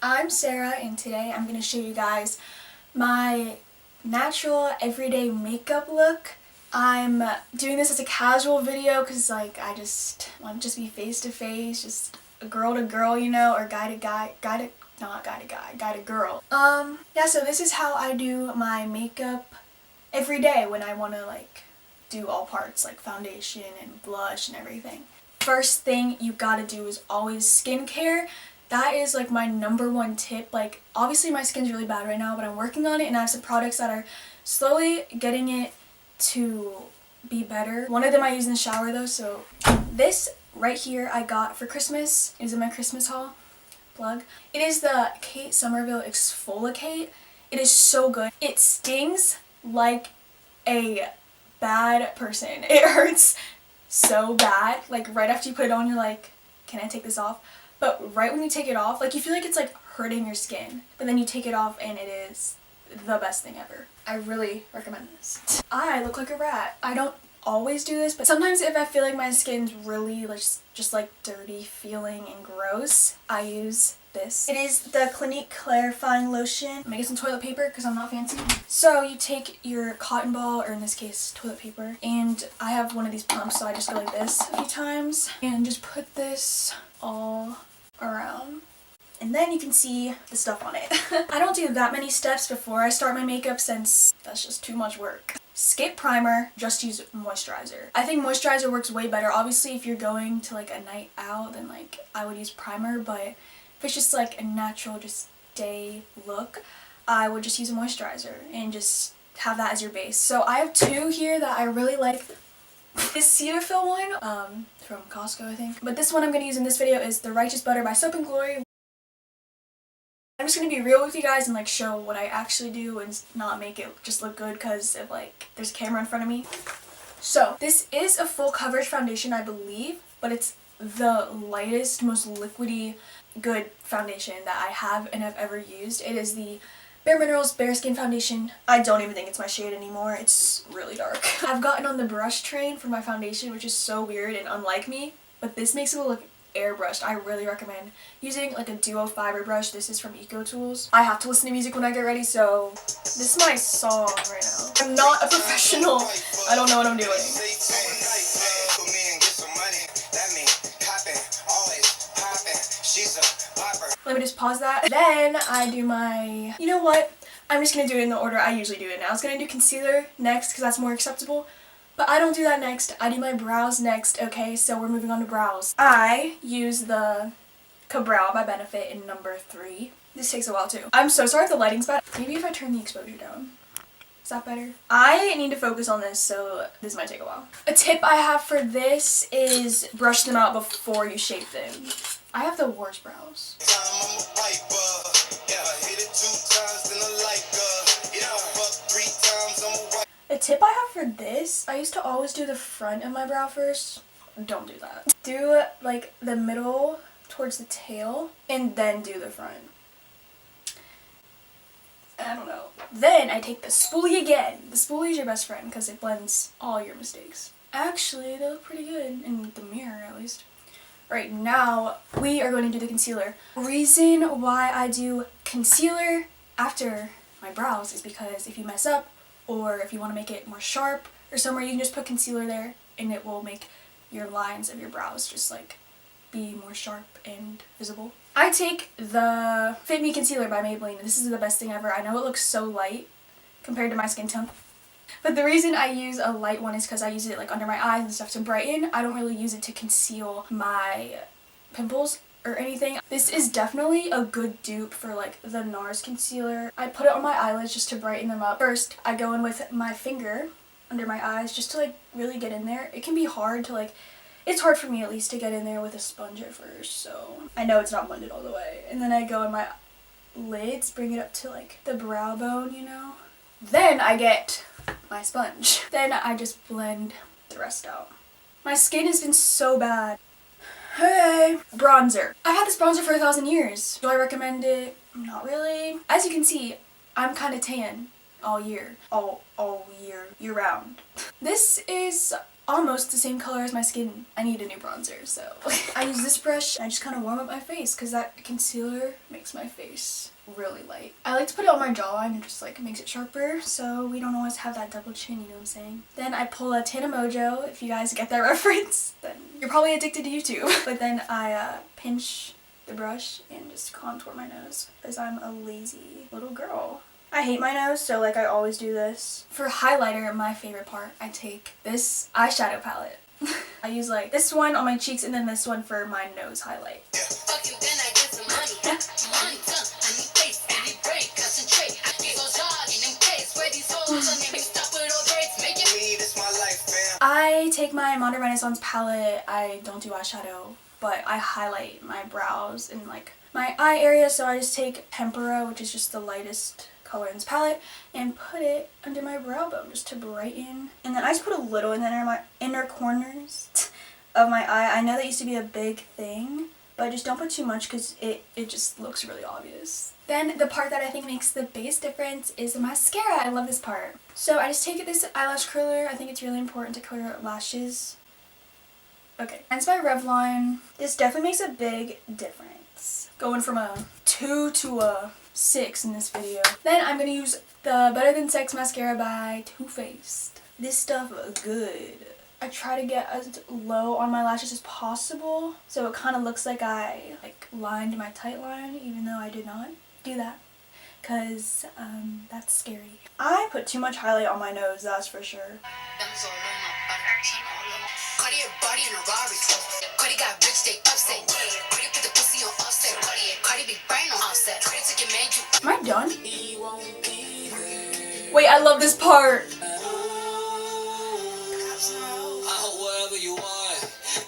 I'm Sarah and today I'm going to show you guys my natural everyday makeup look. I'm doing this as a casual video because I just want to just be face to face, just a girl to girl, you know, or guy to guy, not guy to guy, guy to girl. Yeah, so this is how I do my makeup every day when I want to do all parts like foundation and blush and everything. First thing you gotta do is always skincare. That is like my number one tip. Like obviously my skin's really bad right now, but I'm working on it and I have some products that are slowly getting it to be better. One of them I use in the shower though, so this right here I got for Christmas. It was in my Christmas haul. Plug. It is the Kate Somerville Exfoliate. It is so good. It stings like a bad person. It hurts so bad. Like right after you put it on, you're like, can I take this off? But right when you take it off, like you feel like it's like hurting your skin. But then you take it off and it is the best thing ever. I really recommend this. I look like a rat. I don't always do this, but sometimes if I feel like my skin's really just like dirty feeling and gross, I use this. It is the Clinique Clarifying Lotion. I'm gonna get some toilet paper because I'm not fancy. So you take your cotton ball, or in this case toilet paper, and I have one of these pumps, so I just go like this a few times and just put this all around. And then you can see the stuff on it. I don't do that many steps before I start my makeup since that's just too much work. Skip primer, just use moisturizer. I think moisturizer works way better. Obviously if you're going to like a night out, then like I would use primer, but if it's just like a natural just day look, I would just use a moisturizer and just have that as your base. So I have two here that I really like. This Cetaphil one, from Costco I think. But this one I'm going to use in this video is the Righteous Butter by Soap & Glory. I'm just going to be real with you guys and like show what I actually do and not make it just look good because of like there's a camera in front of me. So this is a full coverage foundation I believe, but it's the lightest, most liquidy good foundation that I have and have ever used. It is the Bare Minerals Bare Skin Foundation. I don't even think it's my shade anymore. It's really dark. I've gotten on the brush train for my foundation, which is so weird and unlike me, but this makes it look airbrushed. I really recommend using like a duo fiber brush. This is from Eco Tools. I have to listen to music when I get ready, so this is my song right now. I'm not a professional. I don't know what I'm doing. Let me just pause that. Then I do my, you know what? I'm just going to do it in the order I usually do it now. I was going to do concealer next because that's more acceptable. But I don't do that next. I do my brows next, okay? So we're moving on to brows. I use the Ka-Brow by Benefit in number 3. This takes a while too. I'm so sorry if the lighting's bad. Maybe if I turn the exposure down. Is that better? I need to focus on this, so this might take a while. A tip I have for this is brush them out before you shape them. I have the worst brows. The tip I have for this, I used to always do the front of my brow first. Don't do that. Do like the middle towards the tail and then do the front. I don't know. Then I take the spoolie again. The spoolie is your best friend because it blends all your mistakes. Actually, they look pretty good in the mirror at least. Right now, we are going to do the concealer. Reason why I do concealer after my brows is because if you mess up or if you want to make it more sharp or somewhere, you can just put concealer there and it will make your lines of your brows just like be more sharp and visible. I take the Fit Me Concealer by Maybelline. This is the best thing ever. I know it looks so light compared to my skin tone. But the reason I use a light one is because I use it like under my eyes and stuff to brighten. I don't really use it to conceal my pimples or anything. This is definitely a good dupe for like the NARS concealer. I put it on my eyelids just to brighten them up. First, I go in with my finger under my eyes just to like really get in there. It can be hard to like, it's hard for me at least to get in there with a sponge at first, so I know it's not blended all the way. And then I go in my lids, bring it up to like the brow bone, you know. Then I get my sponge. Then I just blend the rest out. My skin has been so bad. Hey! Bronzer. I've had this bronzer for 1,000 years. Do I recommend it? Not really. As you can see, I'm kind of tan all year. All year round. This is almost the same color as my skin. I need a new bronzer, so. I use this brush and I just kind of warm up my face because that concealer makes my face really light. I like to put it on my jawline and just like makes it sharper so we don't always have that double chin, you know what I'm saying? Then I pull a Tana Mojo, if you guys get that reference, then you're probably addicted to YouTube. But then I pinch the brush and just contour my nose because I'm a lazy little girl. I hate my nose, so like I always do this. For highlighter, my favorite part, I take this eyeshadow palette. I use like this one on my cheeks and then this one for my nose highlight. I take my Modern Renaissance palette. I don't do eyeshadow, but I highlight my brows and like my eye area, so I just take Tempera, which is just the lightest color in this palette, and put it under my brow bone just to brighten. And then I just put a little in my inner corners of my eye. I know that used to be a big thing, but just don't put too much because it just looks really obvious. Then the part that I think makes the biggest difference is the mascara. I love this part. So I just take this eyelash curler. I think it's really important to curl lashes. Okay, and it's by Revlon. This definitely makes a big difference. Going from a 2 to a 6 in this video. Then I'm going to use the Better Than Sex mascara by Too Faced. This stuff is good. I try to get as low on my lashes as possible so it kind of looks like I lined my tight line, even though I did not do that because that's scary. I put too much highlight on my nose, that's for sure. Am I done? Wait, I love this part.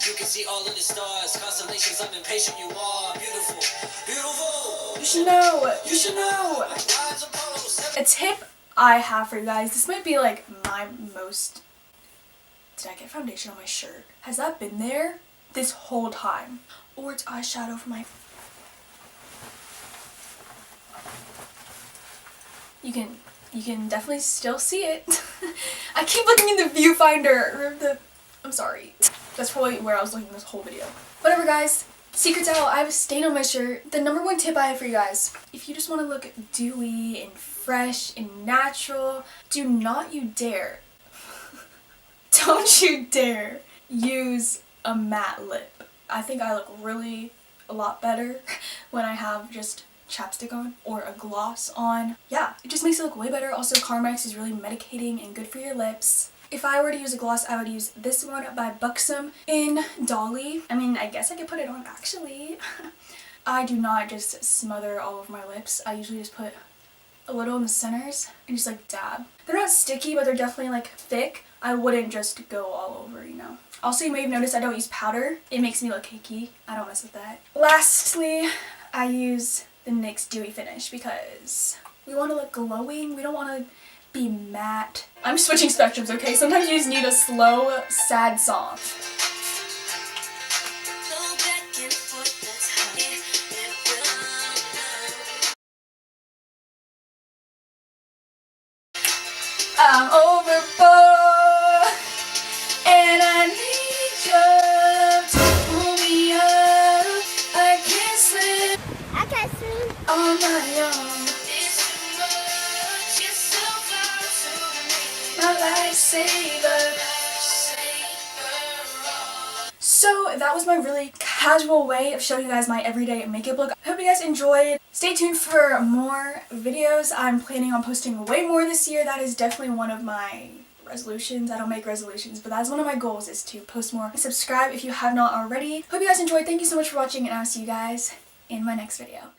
You can see all of the stars, constellations, I'm impatient, you are beautiful, beautiful. You should know, you should know. A tip I have for you guys, this might be like my most, did I get foundation on my shirt? Has that been there this whole time? Or it's eyeshadow for my, you can definitely still see it. I keep looking in the viewfinder, I'm sorry. That's probably where I was looking this whole video. Whatever guys, secret's out, I have a stain on my shirt. The number one tip I have for you guys, if you just want to look dewy and fresh and natural, do not you dare, don't you dare use a matte lip. I think I look really a lot better when I have just chapstick on or a gloss on. Yeah, it just makes it look way better. Also, Carmex is really medicating and good for your lips. If I were to use a gloss, I would use this one by Buxom in Dolly. I mean, I guess I could put it on actually. I do not just smother all of my lips. I usually just put a little in the centers and just like dab. They're not sticky, but they're definitely like thick. I wouldn't just go all over, you know. Also, you may have noticed I don't use powder. It makes me look cakey. I don't mess with that. Lastly, I use the NYX Dewy Finish because we want to look glowing. We don't want to be matte. I'm switching spectrums, okay? Sometimes you just need a slow, sad song. I'm overboard and I need you to pull me up. I can't sleep on my own. So that was my really casual way of showing you guys my everyday makeup look. I hope you guys enjoyed. Stay tuned for more videos. I'm planning on posting way more this year. That is definitely one of my resolutions. I don't make resolutions, but that's one of my goals, is to post more. Subscribe if you have not already. Hope you guys enjoyed. Thank you so much for watching, and I'll see you guys in my next video.